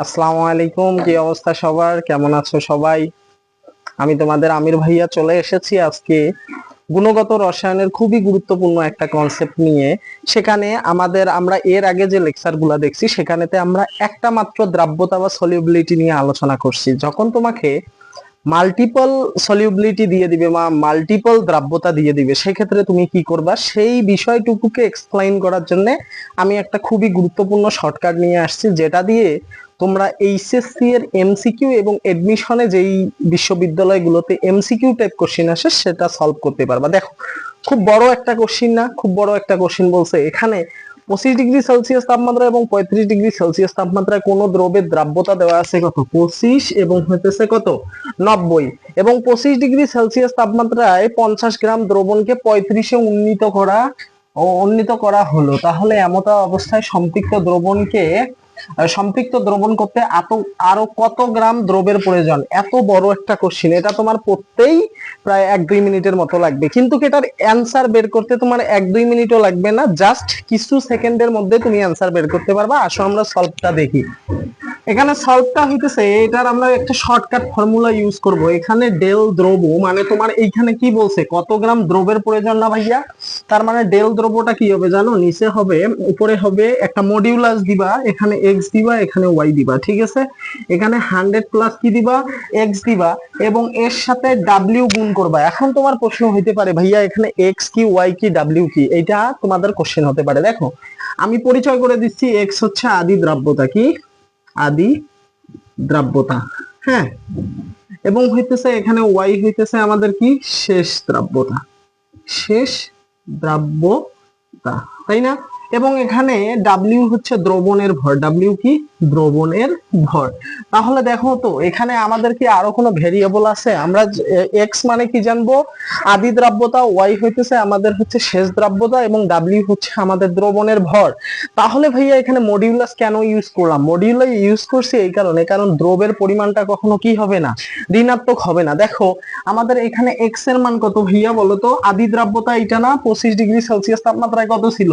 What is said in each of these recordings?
আসসালামু আলাইকুম, কি অবস্থা সবার? কেমন আছো সবাই? আমি তোমাদের আমির ভাইয়া চলে এসেছি আজকে গুণগত রসায়নের খুবই গুরুত্বপূর্ণ একটা কনসেপ্ট নিয়ে। সেখানে আমরা এর আগে যে লেকচার গুলা দেখছি সেখানেতে আমরা একটা মাত্র দ্রাব্যতা বা সলিউবিলিটি নিয়ে আলোচনা করছি। যখন তোমাকে মাল্টিপল সলিউবিলিটি দিয়ে দিবে বা মাল্টিপল দ্রাব্যতা দিয়ে দিবে, সেক্ষেত্রে তুমি কি করবা সেই বিষয়টুকুকে এক্সপ্লেইন করার জন্য আমি একটা খুবই গুরুত্বপূর্ণ শর্টকাট নিয়ে আসছি, যেটা দিয়ে তোমরা এইচএসসি এর এমসিকিউ এবং এডমিশনে যেই বিশ্ববিদ্যালয়গুলোতে এমসিকিউ টাইপ কোশ্চিন আসে সেটা সলভ করতে পারবা। দেখো, খুব বড় একটা কোশ্চিন না, খুব বড় একটা কোশ্চিন বলছে এখানে 25 ডিগ্রি সেলসিয়াস তাপমাত্রা এবং 35 ডিগ্রি সেলসিয়াস তাপমাত্রায় কোন দ্রবের দ্রাব্যতা দেওয়া আছে কত? 25 এবং হইতেছে কত? 90। এবং 25 ডিগ্রি সেলসিয়াস তাপমাত্রায় 50 গ্রাম দ্রবণকে 35-এ উন্নীত করা হলো। তাহলে এমত অবস্থায় সম্পৃক্ত দ্রবণ করতে আরো কত গ্রাম দ্রবের প্রয়োজন? এত বড় একটা কোশ্চিন, এটা তোমার পড়তেই প্রায় 1-2 মিনিটের মতো লাগবে, কিন্তু এটার অ্যান্সার বের করতে তোমার 1-2 মিনিটও লাগবে না, জাস্ট কিছু সেকেন্ডের মধ্যে তুমি অ্যান্সার বের করতে পারবা। আসো আমরা সলভটা দেখি। এখানে সলভটা হইতেছে, এটার আমরা একটা শর্টকাট ফর্মুলা ইউজ করব। এখানে ডেল দ্রব মানে তোমার এইখানে কি বলছে, কত গ্রাম দ্রবের প্রয়োজন না ভাইয়া? তার মানে ডেল দ্রবটা কি হবে জানো? নিচে হবে, উপরে হবে একটা মডিউলাস দিবা, এখানে এক্স দিবা, এখানে ওয়াই দিবা, ঠিক আছে? এখানে 100 প্লাস কি দিবা? এক্স দিবা, এবং এর সাথে ডাব্লিউ গুণ করবা। এখন তোমার প্রশ্ন হইতে পারে, ভাইয়া এখানে এক্স কি, ওয়াই কি, ডাব্লিউ কি? এটা তোমাদের কোশ্চেন হতে পারে। দেখো, আমি পরিচয় করে দিচ্ছি। এক্স হচ্ছে আদি দ্রাব্যতা, কি আদি দ্রাব্যতা, হ্যাঁ। এবং হইতেছে এখানে ওয়াই হইতেছে আমাদের কি, শেষ দ্রাব্যতা, শেষ দ্রাব্যতা, তাই না? এবং এখানে ডাব্লিউ হচ্ছে দ্রবণের ভর, ডাব্লিউ কি, দ্রবণের ভর। তাহলে দেখো তো, এখানে আমাদের কি আরো কোনো ভেরিয়েবল আছে? আমরা এক্স মানে কি জানবো? আদি দ্রাব্যতা, ওয়াই হইতেছে আমাদের হচ্ছে শেষ দ্রাব্যতা, এবং ডাব্লিউ হচ্ছে আমাদের দ্রবণের ভর। তাহলে ভাইয়া এখানে মডিউলাস কেন ইউজ করলাম? মডিউলাস ইউজ করছি এই কারণে, কারণ দ্রবের পরিমাণটা কখনো কি হবে না, ঋণাত্মক হবে না। দেখো, আমাদের এখানে এক্স এর মান কত ভাইয়া বলতো? আদি দ্রাব্যতা এটা না, 25 ডিগ্রি সেলসিয়াস তাপমাত্রায় কত ছিল?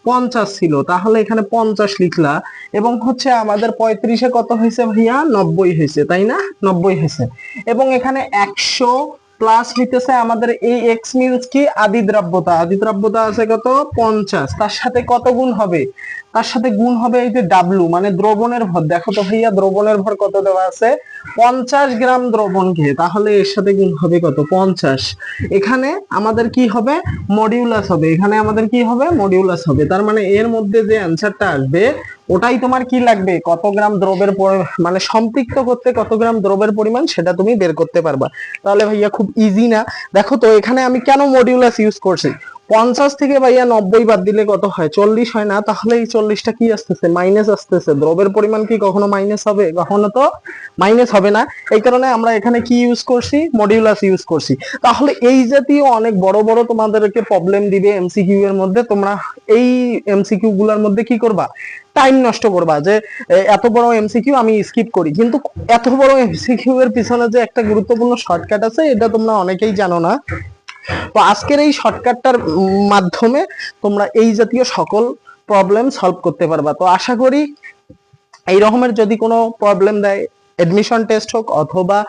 50 ছিল। তাহলে এখানে 50 লিখলা, এবং হচ্ছে আমাদের 35-এ কত হয়েছে ভাইয়া? 90 হয়েছে, তাই না? 90 হয়েছে। এবং এখানে 100 প্লাস হইতেছে আমাদের এই এক্স মিনস কি, আদি দ্রাব্যতা, আদি দ্রাব্যতা আছে কত? 50। তার সাথে কত গুণ হবে? তার সাথে গুণ হবে এই যে ডাব্লু মানে দ্রবণের ভর। দেখো তো ভাইয়া, দ্রবণের ভর কত দেওয়া আছে? 50 গ্রাম দ্রবণকে, তাহলে এর সাথে গুণ হবে কত? 50। এখানে আমাদের কি হবে? মডিউলাস হবে। এখানে আমাদের কি হবে? মডিউলাস হবে। তার মানে এর মধ্যে যে অ্যান্সারটা আসবে ওটাই তোমার কি লাগবে, কত গ্রাম দ্রবের মানে সম্পৃক্ত করতে কত গ্রাম দ্রবের পরিমাণ, সেটা তুমি বের করতে পারবা। তাহলে ভাইয়া খুব ইজি না? দেখো তো, এখানে আমি কেন মডিউলাস ইউজ করছি? 50 থেকে ভাইয়া 90 বাদ দিলে কত হয়? 40 হয় না? তাহলে এই 40টা কি আসতেছে? মাইনাস আসতেছে। দ্রবের পরিমাণ কি কখনো মাইনাস হবে? কখনো তো মাইনাস হবে না। এই কারণে আমরা এখানে কি ইউজ করছি? মডিউলাস ইউজ করছি। তাহলে এই জাতীয় অনেক বড় বড় তোমাদেরকে প্রবলেম দিবে এমসিকিউ এর মধ্যে, তোমরা এই এমসিকিউ গুলার মধ্যে কি করবা? টাইম নষ্ট করবা, যে এত বড় এমসিকিউ আমি স্কিপ করি। কিন্তু এত বড় এমসিকিউ এর পিছনে যে একটা গুরুত্বপূর্ণ শর্টকাট আছে, এটা তোমরা অনেকেই জানো না। তো আজকের এই শর্টকাটটার মাধ্যমে তোমরা এই জাতীয় সকল প্রবলেম সলভ করতে পারবা। তো আশা করি এই রকমের যদি কোনো প্রবলেম দেয়, এডমিশন টেস্ট হোক অথবা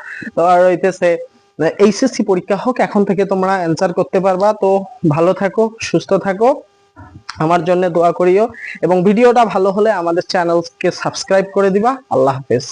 হইতেছে এইচএসসি পরীক্ষা হোক, এখন থেকে তোমরা অ্যান্সার করতে পারবা। তো ভালো থাকো, সুস্থ থাকো, আমার জন্য দোয়া করিও, এবং ভিডিওটা ভালো হলে আমাদের চ্যানেলকে সাবস্ক্রাইব করে দিবা। আল্লাহ হাফেজ।